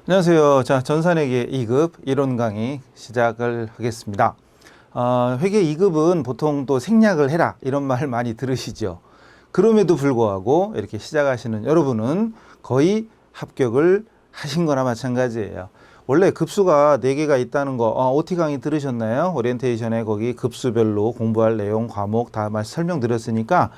안녕하세요. 자, 전산회계 2급 이론 강의 시작을 하겠습니다. 회계 2급은 보통 또 생략을 해라 이런 말 많이 들으시죠. 그럼에도 불구하고 이렇게 시작하시는 여러분은 거의 합격을 하신 거나 마찬가지예요. 원래 급수가 4개가 있다는 거 OT 강의 들으셨나요? 오리엔테이션에 거기 급수별로 공부할 내용, 과목 다 설명드렸으니까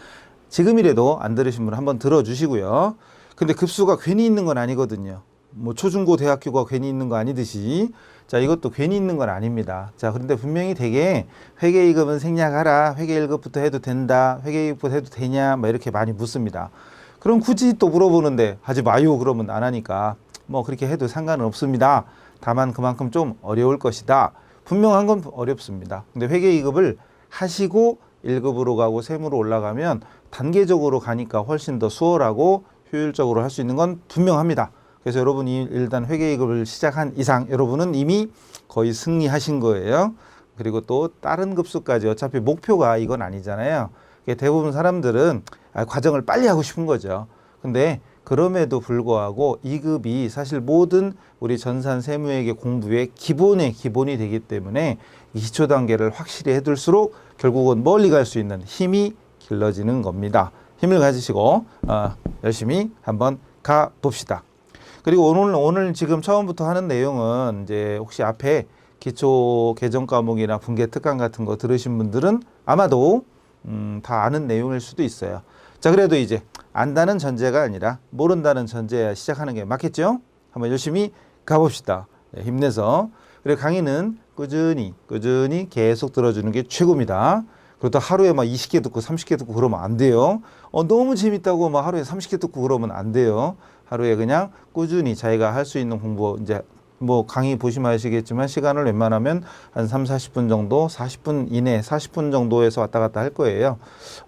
지금이라도 안 들으신 분 한번 들어주시고요. 근데 급수가 괜히 있는 건 아니거든요. 뭐 초중고 대학교가 괜히 있는 거 아니듯이 자 이것도 괜히 있는 건 아닙니다. 자 그런데 분명히 되게 회계 2급은 생략하라, 회계 1급부터 해도 된다, 회계 2급부터 해도 되냐 뭐 이렇게 많이 묻습니다. 그럼 굳이 또 물어보는데 하지 마요 그러면 안 하니까 뭐 그렇게 해도 상관은 없습니다. 다만 그만큼 좀 어려울 것이다. 분명한 건 어렵습니다. 근데 회계 2급을 하시고 1급으로 가고 세무로 올라가면 단계적으로 가니까 훨씬 더 수월하고 효율적으로 할 수 있는 건 분명합니다. 그래서 여러분이 일단 회계 2급을 시작한 이상 여러분은 이미 거의 승리하신 거예요. 그리고 또 다른 급수까지 어차피 목표가 이건 아니잖아요. 대부분 사람들은 과정을 빨리 하고 싶은 거죠. 근데 그럼에도 불구하고 2급이 사실 모든 우리 전산 세무회계 공부의 기본의 기본이 되기 때문에 기초 단계를 확실히 해둘수록 결국은 멀리 갈 수 있는 힘이 길러지는 겁니다. 힘을 가지시고 열심히 한번 가 봅시다. 그리고 오늘 지금 처음부터 하는 내용은 이제 혹시 앞에 기초 개정 과목이나 분계 특강 같은 거 들으신 분들은 아마도 다 아는 내용일 수도 있어요. 자, 그래도 이제 안다는 전제가 아니라 모른다는 전제야 시작하는 게 맞겠죠? 한번 열심히 가봅시다. 네, 힘내서. 그리고 강의는 꾸준히 계속 들어주는 게 최고입니다. 그리고 또 하루에 막 20개 듣고 30개 듣고 그러면 안 돼요. 너무 재밌다고 막 하루에 30개 듣고 그러면 안 돼요. 하루에 그냥 꾸준히 자기가 할 수 있는 공부, 이제 뭐 강의 보시면 아시겠지만 시간을 웬만하면 한 3, 40분 정도, 40분 이내, 40분 정도에서 왔다 갔다 할 거예요.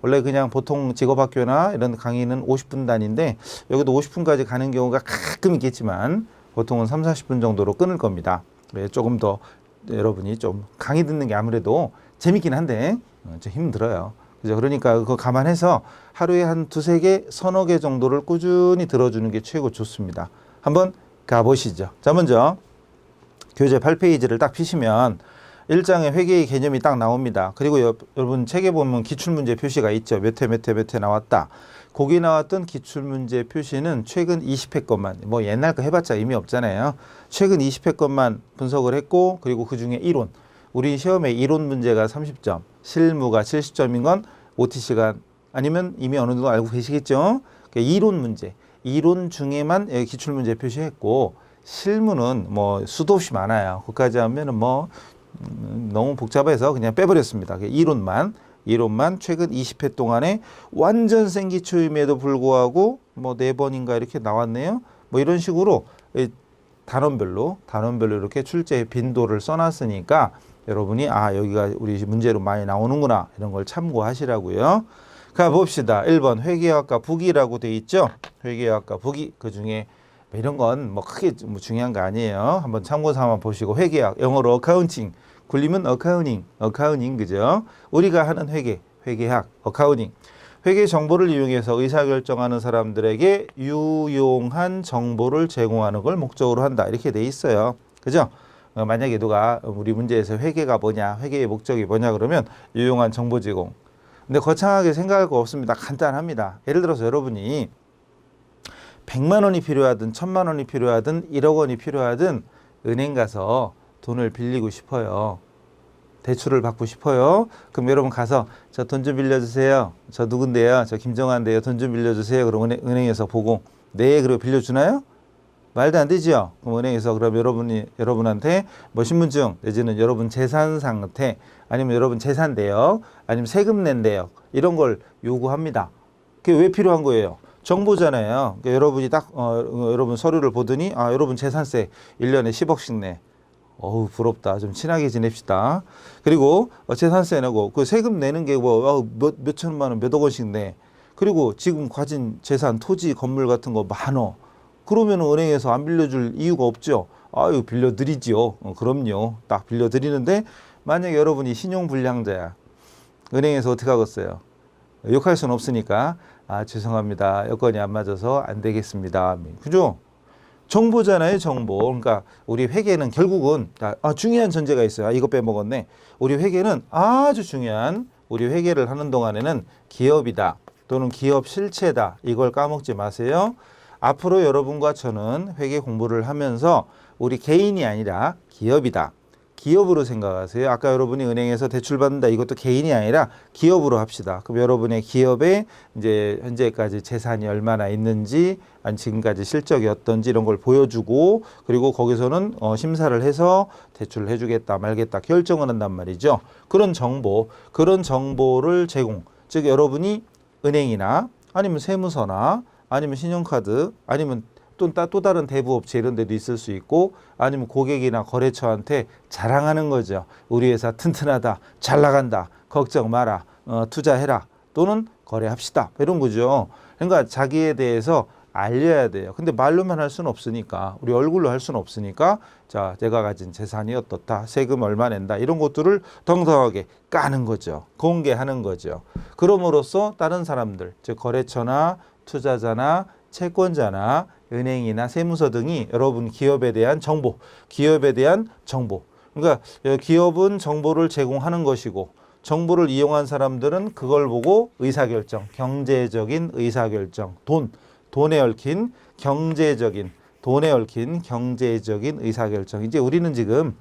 원래 그냥 보통 직업학교나 이런 강의는 50분 단위인데 여기도 50분까지 가는 경우가 가끔 있겠지만 보통은 3, 40분 정도로 끊을 겁니다. 조금 더 여러분이 좀 강의 듣는 게 아무래도 재밌긴 한데 좀 힘들어요. 그죠? 그러니까 그거 감안해서 하루에 한 2-3개, 서너 개 정도를 꾸준히 들어주는 게 최고 좋습니다. 한번 가보시죠. 자, 먼저 교재 8페이지를 딱 피시면 1장의 회계의 개념이 딱 나옵니다. 그리고 여러분 책에 보면 기출문제 표시가 있죠. 몇 회 나왔다. 거기 나왔던 기출문제 표시는 최근 20회 것만, 뭐 옛날 거 해봤자 의미 없잖아요. 최근 20회 것만 분석을 했고, 그리고 그 중에 이론. 우리 시험에 이론 문제가 30점, 실무가 70점인 건 OT 시간 아니면 이미 어느 정도 알고 계시겠죠? 이론 문제, 이론 중에만 기출문제 표시했고 실무는 뭐 수도 없이 많아요. 그까지 하면은 뭐 너무 복잡해서 그냥 빼버렸습니다. 이론만 최근 20회 동안에 완전 생기초임에도 불구하고 뭐 4번인가 이렇게 나왔네요. 뭐 이런 식으로 단원별로 이렇게 출제 빈도를 써놨으니까 여러분이 여기가 우리 문제로 많이 나오는구나 이런 걸 참고하시라고요. 가봅시다. 1번 회계학과 부기라고 돼 있죠. 회계학과 부기 그 중에 이런 건 뭐 크게 뭐 중요한 거 아니에요. 한번 참고 삼아 보시고 회계학 영어로 어카운팅 굴리면 어카우닝 그죠? 우리가 하는 회계학 어카우닝 회계 정보를 이용해서 의사결정하는 사람들에게 유용한 정보를 제공하는 걸 목적으로 한다 이렇게 돼 있어요. 그죠? 만약에 누가 우리 문제에서 회계가 뭐냐, 회계의 목적이 뭐냐 그러면 유용한 정보 제공. 근데 거창하게 생각할 거 없습니다. 간단합니다. 예를 들어서 여러분이 100만 원이 필요하든 1000만 원이 필요하든 1억 원이 필요하든 은행 가서 돈을 빌리고 싶어요. 대출을 받고 싶어요. 그럼 여러분 가서 저 돈 좀 빌려주세요. 저 누군데요? 저 김정환인데요. 돈 좀 빌려주세요. 그럼 은행에서 보고 네, 그리고 빌려주나요? 말도 안 되죠. 그럼 은행에서 그럼 여러분한테 뭐 신분증 내지는 여러분 재산 상태 아니면 여러분 재산 내역 아니면 세금 낸 내역 이런 걸 요구합니다. 그게 왜 필요한 거예요? 정보잖아요. 그러니까 여러분이 딱 여러분 서류를 보더니 여러분 재산세 1년에 10억씩 내. 어우 부럽다. 좀 친하게 지냅시다. 그리고 재산세 내고 그 세금 내는 게 뭐 몇 천만 원, 몇억 원씩 내. 그리고 지금 가진 재산, 토지, 건물 같은 거 많어. 그러면 은행에서 안 빌려줄 이유가 없죠. 빌려드리지요. 그럼요. 딱 빌려드리는데 만약에 여러분이 신용불량자야. 은행에서 어떻게 하겠어요? 욕할 수는 없으니까 죄송합니다. 여건이 안 맞아서 안 되겠습니다. 그죠? 정보잖아요, 정보. 그러니까 우리 회계는 결국은 중요한 전제가 있어요. 이거 빼먹었네. 우리 회계는 아주 중요한 우리 회계를 하는 동안에는 기업이다 또는 기업 실체다 이걸 까먹지 마세요. 앞으로 여러분과 저는 회계 공부를 하면서 우리 개인이 아니라 기업이다. 기업으로 생각하세요. 아까 여러분이 은행에서 대출 받는다. 이것도 개인이 아니라 기업으로 합시다. 그럼 여러분의 기업에 이제 현재까지 재산이 얼마나 있는지, 아니 지금까지 실적이 어떤지 이런 걸 보여주고, 그리고 거기서는 심사를 해서 대출을 해주겠다 말겠다 결정을 한단 말이죠. 그런 정보를 제공. 즉 여러분이 은행이나 아니면 세무서나 아니면 신용카드 아니면 또 다른 대부업체 이런 데도 있을 수 있고, 아니면 고객이나 거래처한테 자랑하는 거죠. 우리 회사 튼튼하다, 잘 나간다, 걱정 마라, 투자해라, 또는 거래합시다, 이런 거죠. 그러니까 자기에 대해서 알려야 돼요. 근데 말로만 할 수는 없으니까, 우리 얼굴로 할 수는 없으니까, 자, 내가 가진 재산이 어떻다, 세금 얼마 낸다, 이런 것들을 당당하게 까는 거죠. 공개하는 거죠. 그럼으로써 다른 사람들, 즉 거래처나 투자자나 채권자나 은행이나 세무서 등이 여러분 기업에 대한 정보, 그러니까 기업은 정보를 제공하는 것이고, 정보를 이용한 사람들은 그걸 보고 의사결정, 경제적인 의사결정, 돈에 얽힌 경제적인 의사결정. 이제 우리는 지금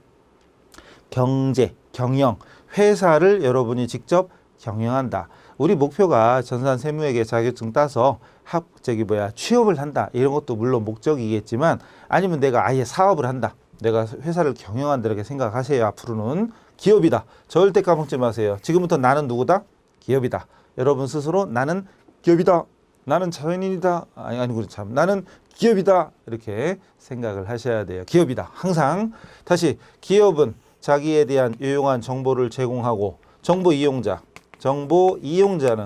경영, 회사를 여러분이 직접 경영한다. 우리 목표가 전산 세무회계 자격증 따서 취업을 한다. 이런 것도 물론 목적이겠지만, 아니면 내가 아예 사업을 한다. 내가 회사를 경영한다. 이렇게 생각하세요. 앞으로는 기업이다. 절대 까먹지 마세요. 지금부터 나는 누구다? 기업이다. 여러분 스스로 나는 기업이다. 나는 자연인이다. 나는 기업이다. 이렇게 생각을 하셔야 돼요. 기업이다. 항상. 다시, 기업은 자기에 대한 유용한 정보를 제공하고, 정보 이용자는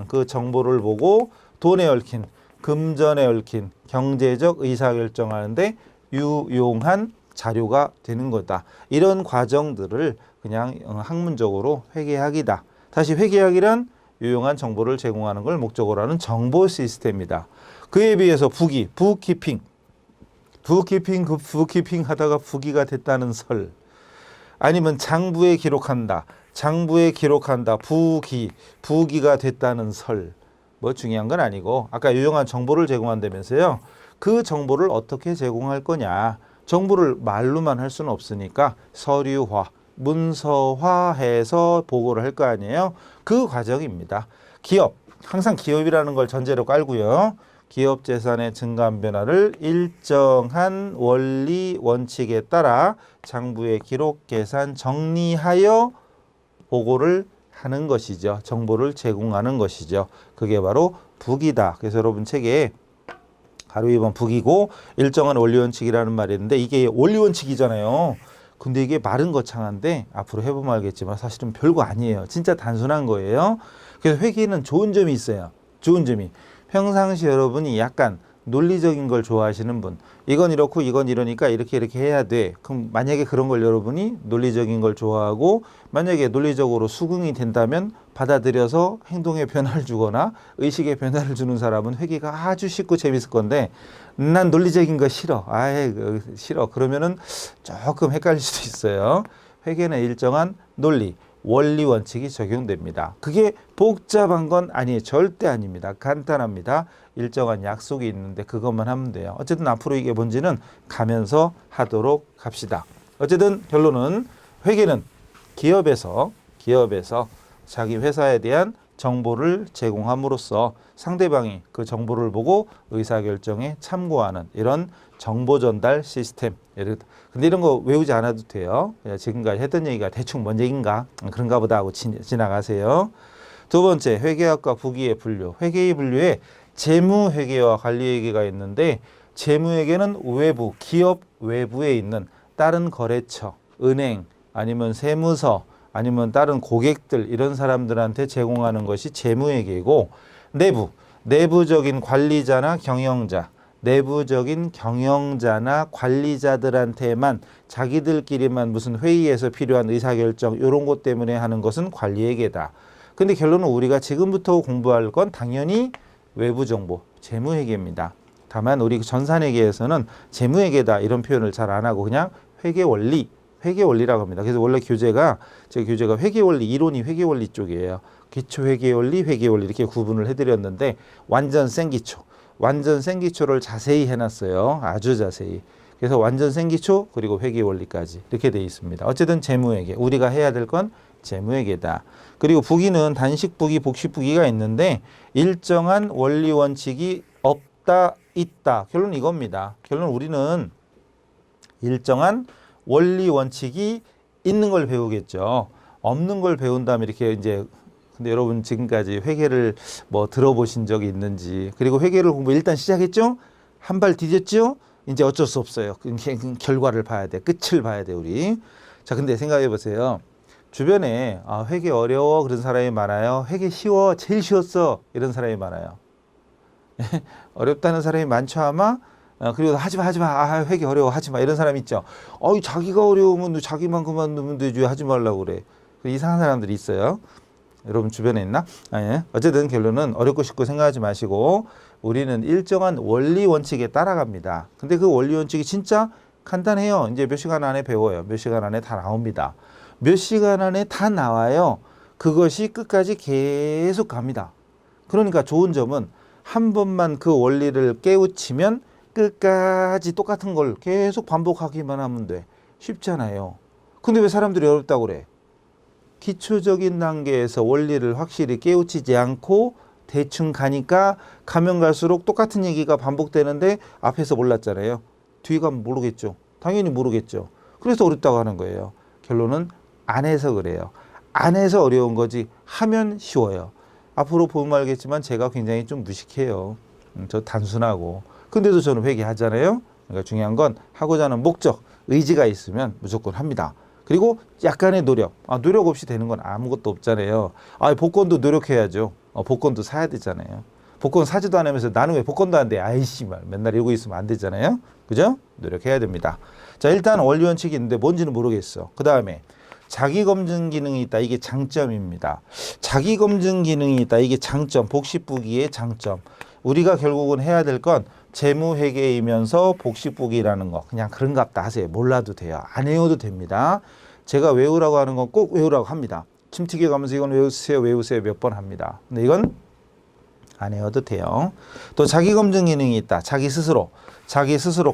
그 정보를 보고 돈에 얽힌, 금전에 얽힌 경제적 의사결정하는데 유용한 자료가 되는 거다. 이런 과정들을 그냥 학문적으로 회계학이다. 다시, 회계학이란 유용한 정보를 제공하는 걸 목적으로 하는 정보 시스템이다. 그에 비해서 부키핑 하다가 부기가 됐다는 설, 아니면 장부에 기록한다, 부기가 됐다는 설. 뭐 중요한 건 아니고, 아까 유용한 정보를 제공한다면서요. 그 정보를 어떻게 제공할 거냐. 정보를 말로만 할 수는 없으니까 서류화, 문서화해서 보고를 할 거 아니에요. 그 과정입니다. 기업, 항상 기업이라는 걸 전제로 깔고요. 기업 재산의 증감 변화를 일정한 원리 원칙에 따라 장부에 기록, 계산, 정리하여 보고를 하는 것이죠. 정보를 제공하는 것이죠. 그게 바로 부기다. 그래서 여러분 책에 가로 2번 부기고 일정한 원리원칙이라는 말이 있는데, 이게 원리원칙이잖아요. 근데 이게 말은 거창한데 앞으로 해보면 알겠지만 사실은 별거 아니에요. 진짜 단순한 거예요. 그래서 회계는 좋은 점이 있어요. 좋은 점이, 평상시 여러분이 약간 논리적인 걸 좋아하시는 분, 이건 이렇고 이건 이러니까 이렇게 해야 돼. 그럼 만약에 그런 걸 여러분이 논리적인 걸 좋아하고, 만약에 논리적으로 수긍이 된다면 받아들여서 행동에 변화를 주거나 의식에 변화를 주는 사람은 회계가 아주 쉽고 재밌을 건데, 난 논리적인 거 싫어. 싫어. 그러면은 조금 헷갈릴 수도 있어요. 회계는 일정한 논리, 원리 원칙이 적용됩니다. 그게 복잡한 건 아니에요. 절대 아닙니다. 간단합니다. 일정한 약속이 있는데 그것만 하면 돼요. 어쨌든 앞으로 이게 뭔지는 가면서 하도록 합시다. 어쨌든 결론은, 회계는 기업에서 자기 회사에 대한 정보를 제공함으로써 상대방이 그 정보를 보고 의사결정에 참고하는 이런 정보 전달 시스템. 근데 이런 거 외우지 않아도 돼요. 지금까지 했던 얘기가 대충 뭔 얘기인가? 그런가 보다 하고 지나가세요. 두 번째, 회계학과 부기의 분류. 회계의 분류에 재무회계와 관리회계가 있는데, 재무회계는 외부, 기업 외부에 있는 다른 거래처, 은행, 아니면 세무서, 아니면 다른 고객들, 이런 사람들한테 제공하는 것이 재무회계이고, 내부적인 관리자나 경영자, 내부적인 경영자나 관리자들한테만, 자기들끼리만 무슨 회의에서 필요한 의사결정 이런 것 때문에 하는 것은 관리회계다. 근데 결론은 우리가 지금부터 공부할 건 당연히 외부 정보, 재무회계입니다. 다만 우리 전산회계에서는 재무회계다 이런 표현을 잘 안 하고 그냥 회계원리, 회계원리라고 합니다. 그래서 원래 교재가 제 교재가 회계원리 이론이 회계원리 쪽이에요. 기초회계원리, 회계원리 이렇게 구분을 해드렸는데 완전 생기초, 완전 생기초를 자세히 해놨어요. 아주 자세히. 그래서 완전 생기초 그리고 회계원리까지 이렇게 돼 있습니다. 어쨌든 재무회계, 우리가 해야 될 건 재무회계다. 그리고 부기는 단식부기, 복식부기가 있는데 일정한 원리 원칙이 없다, 있다. 결론은 이겁니다. 결론 우리는 일정한 원리 원칙이 있는 걸 배우겠죠. 없는 걸 배운 다음에 이렇게 이제 근데 여러분 지금까지 회계를 뭐 들어보신 적이 있는지 그리고 회계를 공부 일단 시작했죠? 한 발 디뎠죠? 이제 어쩔 수 없어요. 결과를 봐야 돼. 끝을 봐야 돼 우리. 자 근데 생각해 보세요. 주변에 회계 어려워 그런 사람이 많아요. 회계 쉬워 제일 쉬웠어 이런 사람이 많아요. 어렵다는 사람이 많죠 아마. 그리고 하지마 회계 어려워 하지마 이런 사람 있죠. 자기가 어려우면 자기만 그만두면 되지 하지 말라고 그래. 이상한 사람들이 있어요. 여러분 주변에 있나? 예. 어쨌든 결론은 어렵고 쉽고 생각하지 마시고 우리는 일정한 원리 원칙에 따라갑니다. 근데 그 원리 원칙이 진짜 간단해요. 이제 몇 시간 안에 배워요. 몇 시간 안에 다 나옵니다. 몇 시간 안에 다 나와요. 그것이 끝까지 계속 갑니다. 그러니까 좋은 점은 한 번만 그 원리를 깨우치면 끝까지 똑같은 걸 계속 반복하기만 하면 돼. 쉽잖아요. 근데 왜 사람들이 어렵다고 그래? 기초적인 단계에서 원리를 확실히 깨우치지 않고 대충 가니까 가면 갈수록 똑같은 얘기가 반복되는데 앞에서 몰랐잖아요. 뒤에 가면 모르겠죠. 당연히 모르겠죠. 그래서 어렵다고 하는 거예요. 결론은 안 해서 그래요. 안 해서 어려운 거지 하면 쉬워요. 앞으로 보면 알겠지만 제가 굉장히 좀 무식해요. 저 단순하고. 근데도 저는 회계하잖아요. 그러니까 중요한 건 하고자 하는 목적, 의지가 있으면 무조건 합니다. 그리고 약간의 노력. 노력 없이 되는 건 아무것도 없잖아요. 복권도 노력해야죠. 복권도 사야 되잖아요. 복권 사지도 않으면서 나는 왜 복권도 안 돼? 아이씨 말 맨날 이러고 있으면 안 되잖아요. 그죠? 노력해야 됩니다. 자, 일단 원리 원칙이 있는데 뭔지는 모르겠어. 그 다음에 자기 검증 기능이 있다. 이게 장점입니다. 자기 검증 기능이 있다. 이게 장점. 복식부기의 장점. 우리가 결국은 해야 될 건 재무회계이면서 복식부기라는 거. 그냥 그런갑다 하세요. 몰라도 돼요. 안 외워도 됩니다. 제가 외우라고 하는 건 꼭 외우라고 합니다. 침 튀겨 가면서 이건 외우세요 몇 번 합니다. 근데 이건 안 외워도 돼요. 또 자기 검증 기능이 있다. 자기 스스로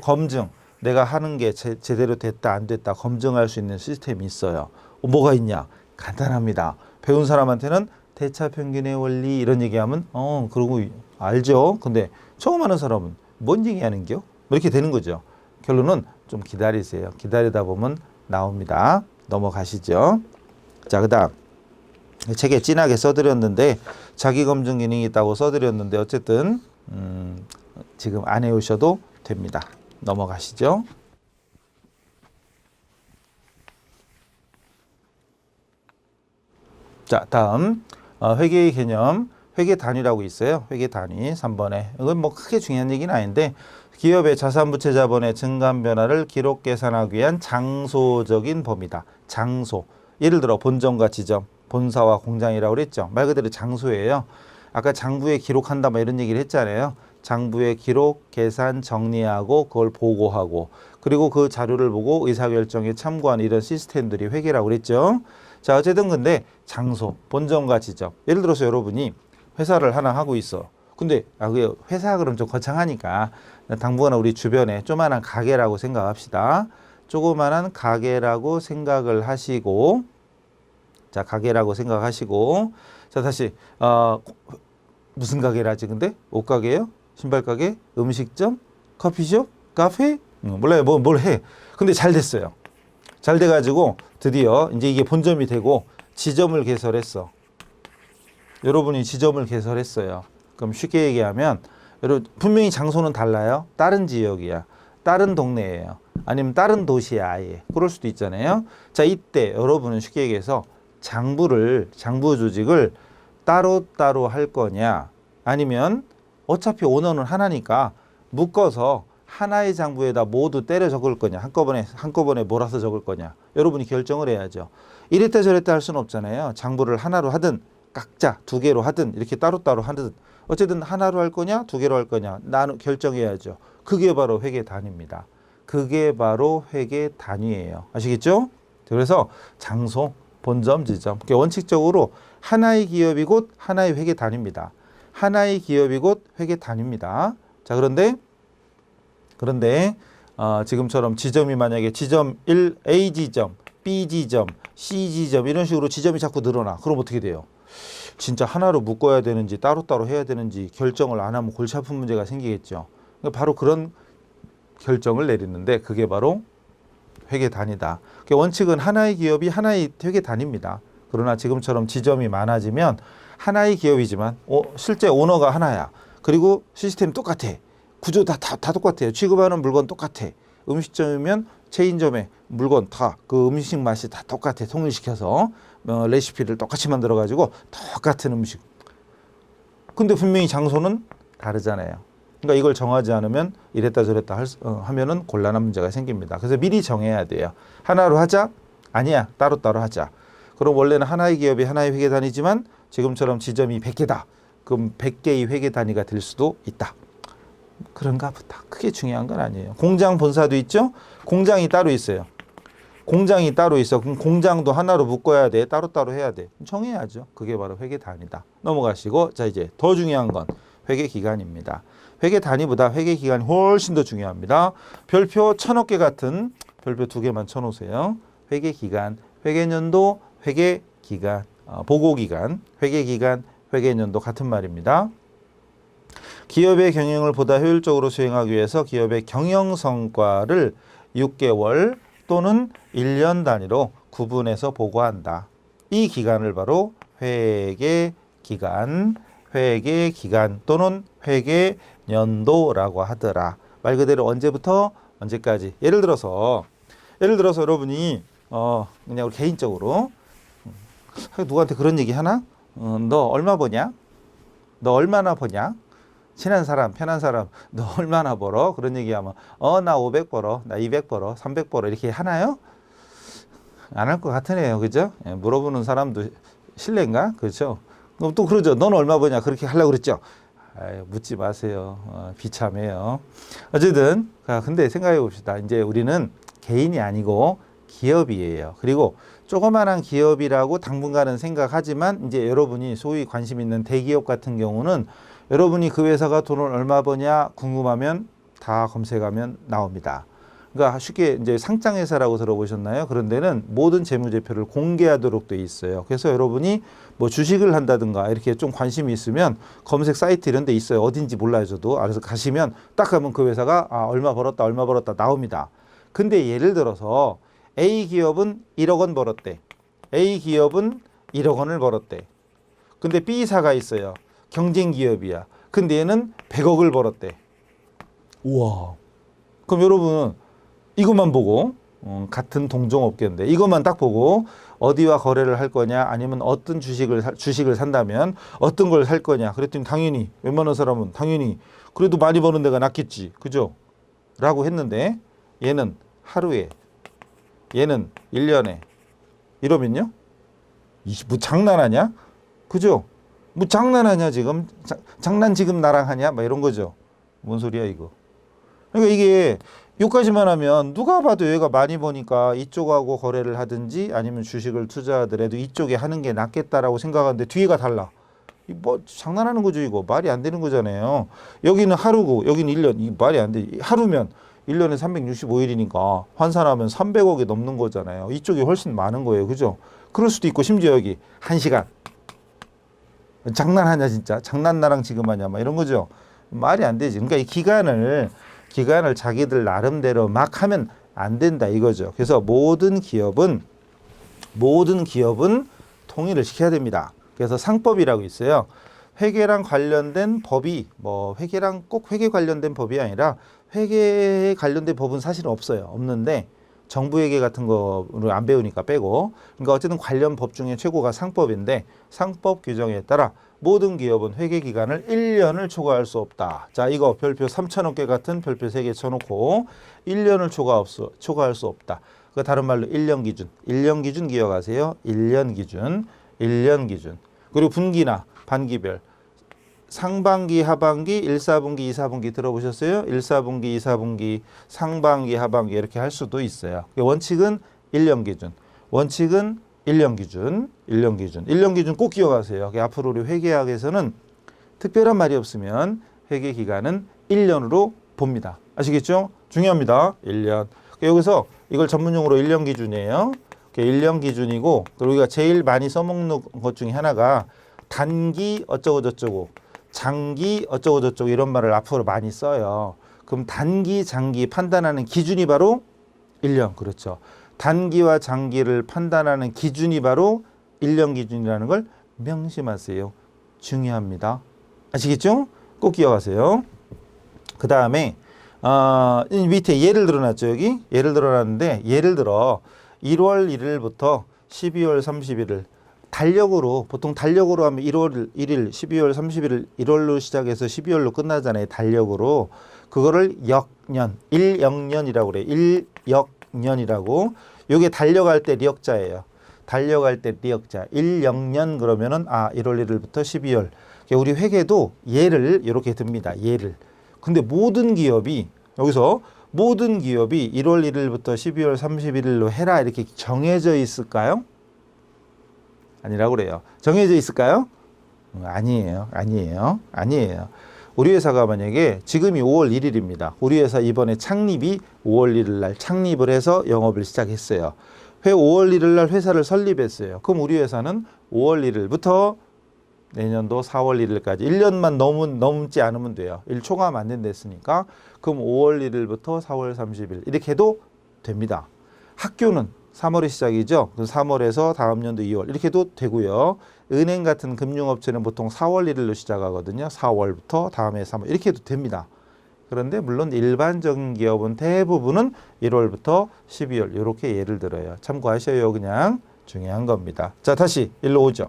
검증. 내가 하는 게 제대로 됐다 안 됐다 검증할 수 있는 시스템이 있어요. 뭐가 있냐? 간단합니다. 배운 사람한테는 대차평균의 원리 이런 얘기하면 그러고 알죠. 근데 처음 하는 사람은 뭔 얘기하는겨? 뭐 이렇게 되는 거죠. 결론은 좀 기다리세요. 기다리다 보면 나옵니다. 넘어가시죠. 자, 그다음 책에 진하게 써드렸는데 자기 검증 기능이 있다고 써드렸는데 어쨌든 지금 안 해오셔도 됩니다. 넘어가시죠. 자, 다음 회계의 개념, 회계 단위라고 있어요. 회계 단위 3번에. 이건 뭐 크게 중요한 얘기는 아닌데 기업의 자산부채 자본의 증감 변화를 기록 계산하기 위한 장소적인 범위다. 장소. 예를 들어 본점과 지점, 본사와 공장이라고 그랬죠. 말 그대로 장소예요. 아까 장부에 기록한다 뭐 이런 얘기를 했잖아요. 장부에 기록, 계산, 정리하고 그걸 보고하고 그리고 그 자료를 보고 의사결정에 참고하는 이런 시스템들이 회계라고 그랬죠. 자, 어쨌든 근데 장소, 본점과 지점. 예를 들어서 여러분이 회사를 하나 하고 있어. 근데 그게 회사 그럼 좀 거창하니까 당분간 우리 주변에 조그만한 가게라고 생각합시다. 조그만한 가게라고 생각을 하시고 자, 가게라고 생각하시고 자, 다시 무슨 가게라지 근데? 옷가게요? 신발가게? 음식점? 커피숍? 카페? 몰라요. 뭘 해. 근데 잘 됐어요. 잘 돼가지고 드디어 이제 이게 본점이 되고 지점을 개설했어. 여러분이 지점을 개설했어요. 그럼 쉽게 얘기하면 여러분 분명히 장소는 달라요. 다른 지역이야. 다른 동네예요. 아니면 다른 도시야 아예. 그럴 수도 있잖아요. 자, 이때 여러분은 쉽게 얘기해서 장부 조직을 따로따로 할 거냐 아니면 어차피 오너는 하나니까 묶어서 하나의 장부에다 모두 때려 적을 거냐 한꺼번에 몰아서 적을 거냐 여러분이 결정을 해야죠. 이랬다 저랬다 할 수는 없잖아요. 장부를 하나로 하든 각자 두 개로 하든 이렇게 따로따로 하든 어쨌든 하나로 할 거냐 두 개로 할 거냐 나는 결정해야죠. 그게 바로 회계 단위입니다. 그게 바로 회계 단위예요. 아시겠죠? 그래서 장소, 본점, 지점. 원칙적으로 하나의 기업이 곧 하나의 회계 단위입니다. 하나의 기업이 곧 회계 단위입니다. 자, 그런데 지금처럼 지점이 만약에 지점 1, A 지점, B 지점, C 지점 이런 식으로 지점이 자꾸 늘어나. 그럼 어떻게 돼요? 진짜 하나로 묶어야 되는지 따로따로 해야 되는지 결정을 안 하면 골치 아픈 문제가 생기겠죠. 바로 그런 결정을 내리는데 그게 바로 회계 단위다. 원칙은 하나의 기업이 하나의 회계 단위입니다. 그러나 지금처럼 지점이 많아지면 하나의 기업이지만 실제 오너가 하나야. 그리고 시스템 똑같아. 구조 다 똑같아요. 취급하는 물건 똑같아. 음식점이면 체인점에 물건 다 그 음식 맛이 다 똑같아. 통일시켜서 레시피를 똑같이 만들어 가지고 똑같은 음식. 근데 분명히 장소는 다르잖아요. 그러니까 이걸 정하지 않으면 이랬다 저랬다 하면은 곤란한 문제가 생깁니다. 그래서 미리 정해야 돼요. 하나로 하자? 아니야. 따로따로 하자. 그럼 원래는 하나의 기업이 하나의 회계 단위지만 지금처럼 지점이 100개다. 그럼 100개의 회계 단위가 될 수도 있다. 그런가 보다. 크게 중요한 건 아니에요. 공장 본사도 있죠? 공장이 따로 있어요. 공장이 따로 있어. 그럼 공장도 하나로 묶어야 돼. 따로따로 해야 돼. 정해야죠. 그게 바로 회계 단위다. 넘어가시고 자 이제 더 중요한 건 회계 기간입니다. 회계 단위보다 회계 기간이 훨씬 더 중요합니다. 별표 1000억 개 같은 별표 2개만 쳐놓으세요. 회계 기간, 회계년도, 회계 기간, 보고 기간, 회계 기간, 회계년도 같은 말입니다. 기업의 경영을 보다 효율적으로 수행하기 위해서 기업의 경영 성과를 6개월 또는 1년 단위로 구분해서 보고한다. 이 기간을 바로 회계 기간 또는 회계년도라고 하더라. 말 그대로 언제부터 언제까지. 예를 들어서 여러분이 그냥 개인적으로 누구한테 그런 얘기 하나? 너 얼마 버냐? 너 얼마나 버냐? 친한 사람, 편한 사람, 너 얼마나 벌어? 그런 얘기하면 나 500 벌어, 나 200 벌어, 300 벌어 이렇게 하나요? 안 할 것 같으네요. 그죠? 물어보는 사람도 실례인가? 그렇죠? 그럼 또 그러죠. 넌 얼마 버냐? 그렇게 하려고 그랬죠? 묻지 마세요. 비참해요. 어쨌든 근데 생각해 봅시다. 이제 우리는 개인이 아니고 기업이에요. 그리고 조그마한 기업이라고 당분간은 생각하지만 이제 여러분이 소위 관심 있는 대기업 같은 경우는 여러분이 그 회사가 돈을 얼마 버냐 궁금하면 다 검색하면 나옵니다. 그러니까 쉽게 이제 상장회사라고 들어보셨나요? 그런 데는 모든 재무제표를 공개하도록 돼 있어요. 그래서 여러분이 뭐 주식을 한다든가 이렇게 좀 관심이 있으면 검색 사이트 이런 데 있어요. 어딘지 몰라요, 저도. 그래서 가시면 딱 가면 그 회사가 얼마 벌었다 나옵니다. 근데 예를 들어서 A 기업은 1억 원 벌었대. A 기업은 1억 원을 벌었대. 근데 B사가 있어요. 경쟁 기업이야. 근데 얘는 100억을 벌었대. 우와. 그럼 여러분은 이것만 보고 같은 동종업계인데 이것만 딱 보고 어디와 거래를 할 거냐 아니면 어떤 주식을 산다면 어떤 걸 살 거냐 그랬더니 당연히 웬만한 사람은 당연히 그래도 많이 버는 데가 낫겠지. 그죠? 라고 했는데 얘는 하루에 얘는 1년에 이러면요? 뭐 장난하냐? 그죠? 뭐 장난하냐 지금? 장난 지금 나랑 하냐? 막 이런 거죠. 뭔 소리야 이거. 그러니까 이게 여기까지만 하면 누가 봐도 얘가 많이 버니까 이쪽하고 거래를 하든지 아니면 주식을 투자하더라도 이쪽에 하는 게 낫겠다라고 생각하는데 뒤에가 달라. 뭐 장난하는 거죠 이거. 말이 안 되는 거잖아요. 여기는 하루고 여기는 1년. 이 말이 안 돼. 하루면 1년에 365일이니까 환산하면 300억이 넘는 거잖아요. 이쪽이 훨씬 많은 거예요. 그죠? 그럴 수도 있고 심지어 여기 1시간. 장난하냐 진짜. 장난 나랑 지금 하냐 막 이런 거죠. 말이 안 되지. 그러니까 이 기간을 자기들 나름대로 막 하면 안 된다 이거죠. 그래서 모든 기업은 통일을 시켜야 됩니다. 그래서 상법이라고 있어요. 회계랑 관련된 법이 회계랑 꼭 회계 관련된 법이 아니라 회계에 관련된 법은 사실은 없어요. 없는데 정부회계 같은 거를 안 배우니까 빼고. 그러니까 어쨌든 관련 법 중에 최고가 상법인데 상법 규정에 따라 모든 기업은 회계 기간을 1년을 초과할 수 없다. 자, 이거 별표 3,000억 개 같은 별표 3개 쳐놓고 1년을 초과할 수 없다. 그 다른 말로 1년 기준 기억하세요. 1년 기준. 그리고 분기나 반기별 상반기, 하반기, 1, 4분기, 2, 4분기 들어보셨어요? 1, 4분기, 2, 4분기, 상반기, 하반기 이렇게 할 수도 있어요. 원칙은 1년 기준. 원칙은 1년 기준. 1년 기준. 1년 기준 꼭 기억하세요. 앞으로 우리 회계학에서는 특별한 말이 없으면 회계 기간은 1년으로 봅니다. 아시겠죠? 중요합니다. 1년. 여기서 이걸 전문용어로 1년 기준이에요. 1년 기준이고, 그리고 우리가 제일 많이 써먹는 것 중에 하나가 단기 어쩌고 저쩌고, 장기 어쩌고 저쩌고 이런 말을 앞으로 많이 써요. 그럼 단기, 장기 판단하는 기준이 바로 1년. 그렇죠. 단기와 장기를 판단하는 기준이 바로 1년 기준이라는 걸 명심하세요. 중요합니다. 아시겠죠? 꼭 기억하세요. 그 다음에 밑에 예를 들어놨죠. 여기 예를 들어놨는데, 예를 들어 1월 1일부터 12월 31일 달력으로, 보통 달력으로 하면 1월 1일, 12월 31일 1월로 시작해서 12월로 끝나잖아요. 달력으로. 그거를 역년, 1역년이라고 그래요. 1역년이라고. 요게 달력할 때 리역자예요. 달력할 때 리역자. 1역년 그러면은 1월 1일부터 12월. 우리 회계도 예를 이렇게 듭니다. 예를. 근데 모든 기업이 여기서 모든 기업이 1월 1일부터 12월 31일로 해라 이렇게 정해져 있을까요? 아니라고 그래요. 정해져 있을까요? 아니에요. 아니에요. 아니에요. 우리 회사가 만약에 지금이 5월 1일입니다. 우리 회사 이번에 창립이 5월 1일 날 창립을 해서 영업을 시작했어요. 5월 1일 날 회사를 설립했어요. 그럼 우리 회사는 5월 1일부터 내년도 4월 1일까지 1년만 넘지 않으면 돼요. 1초가 안 된댔으니까. 그럼 5월 1일부터 4월 30일 이렇게 해도 됩니다. 학교는 3월이 시작이죠. 3월에서 다음 연도 2월 이렇게 해도 되고요. 은행 같은 금융업체는 보통 4월 1일로 시작하거든요. 4월부터 다음에 3월 이렇게 해도 됩니다. 그런데 물론 일반적인 기업은 대부분은 1월부터 12월 이렇게 예를 들어요. 참고하셔요. 그냥 중요한 겁니다. 자, 다시 일로 오죠.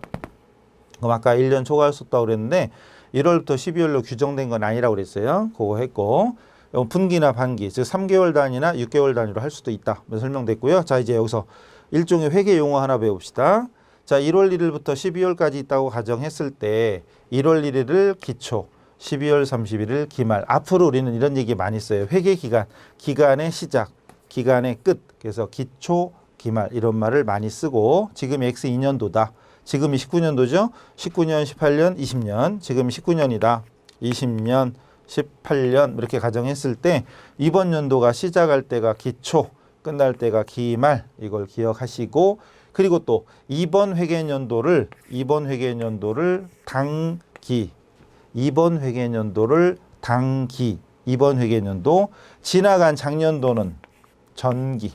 그럼 아까 1년 초과할 수 없다고 그랬는데 1월부터 12월로 규정된 건 아니라고 그랬어요. 그거 했고, 분기나 반기, 즉 3개월 단위나 6개월 단위로 할 수도 있다. 설명됐고요. 자, 이제 여기서 일종의 회계 용어 하나 배웁시다. 자, 1월 1일부터 12월까지 있다고 가정했을 때 1월 1일을 기초, 12월 31일 기말. 앞으로 우리는 이런 얘기 많이 써요. 회계 기간, 기간의 시작, 기간의 끝. 그래서 기초, 기말 이런 말을 많이 쓰고, 지금이 X 2년도다. 지금이 19년도죠. 19년, 18년, 20년. 지금 19년이다. 20년, 18년 이렇게 가정했을 때 이번 연도가 시작할 때가 기초, 끝날 때가 기말 이걸 기억하시고, 그리고 또 이번 회계연도를 당기, 이번 회계연도를 당기, 이번 회계연도, 지나간 작년도는 전기,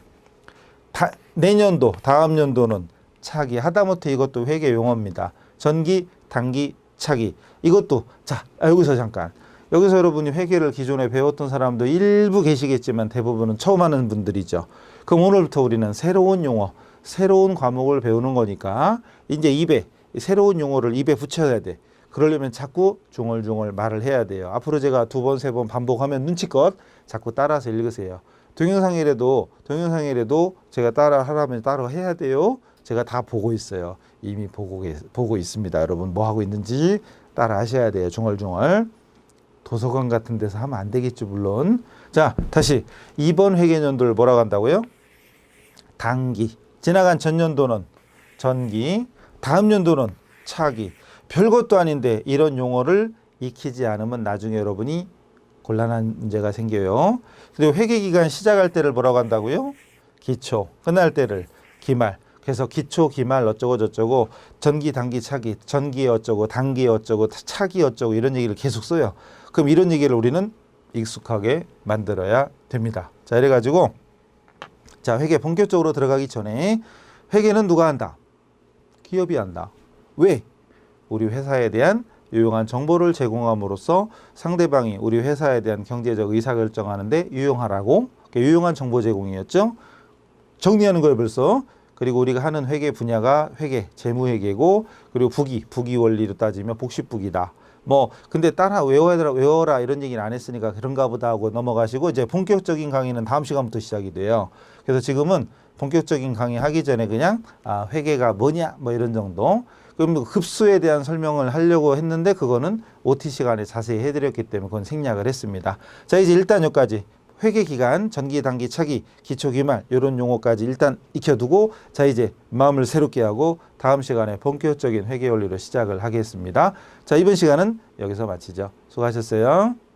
내년도, 다음 연도는 차기. 하다못해 이것도 회계 용어입니다. 전기, 단기, 차기. 이것도 자, 여기서 잠깐. 여기서 여러분이 회계를 기존에 배웠던 사람도 일부 계시겠지만 대부분은 처음 하는 분들이죠. 그럼 오늘부터 우리는 새로운 용어, 새로운 과목을 배우는 거니까 이제 입에 새로운 용어를 입에 붙여야 돼. 그러려면 자꾸 중얼중얼 말을 해야 돼요. 앞으로 제가 2번, 3번 반복하면 눈치껏 자꾸 따라서 읽으세요. 동영상이라도 제가 따라 하라면 따라 해야 돼요. 제가 다 보고 있어요. 이미 보고 있습니다. 여러분 뭐 하고 있는지 따라 하셔야 돼요. 중얼중얼. 도서관 같은 데서 하면 안 되겠죠, 물론. 자, 다시 이번 회계연도를 뭐라고 한다고요? 당기. 지나간 전년도는 전기, 다음 연도는 차기. 별것도 아닌데 이런 용어를 익히지 않으면 나중에 여러분이 곤란한 문제가 생겨요. 그리고 회계기간 시작할 때를 뭐라고 한다고요? 기초. 끝날 때를 기말. 그래서 기초, 기말 어쩌고 저쩌고, 전기, 단기, 차기, 전기 어쩌고, 단기 어쩌고, 차기 어쩌고 이런 얘기를 계속 써요. 그럼 이런 얘기를 우리는 익숙하게 만들어야 됩니다. 자, 이래가지고 자, 회계 본격적으로 들어가기 전에 회계는 누가 한다? 기업이 한다. 왜? 우리 회사에 대한 유용한 정보를 제공함으로써 상대방이 우리 회사에 대한 경제적 의사결정하는데 유용하라고. 유용한 정보 제공이었죠. 정리하는 거예요, 벌써. 그리고 우리가 하는 회계 분야가 회계, 재무회계고, 그리고 부기 원리로 따지면 복식부기다. 근데 따라 외워라 이런 얘기는 안 했으니까 그런가 보다 하고 넘어가시고, 이제 본격적인 강의는 다음 시간부터 시작이 돼요. 그래서 지금은 본격적인 강의 하기 전에 그냥 회계가 뭐냐 이런 정도. 그럼 흡수에 대한 설명을 하려고 했는데 그거는 OT 시간에 자세히 해드렸기 때문에 그건 생략을 했습니다. 자, 이제 일단 여기까지 회계 기간, 전기, 단기, 차기, 기초, 기말 이런 용어까지 일단 익혀두고 자, 이제 마음을 새롭게 하고 다음 시간에 본격적인 회계 원리로 시작을 하겠습니다. 자, 이번 시간은 여기서 마치죠. 수고하셨어요.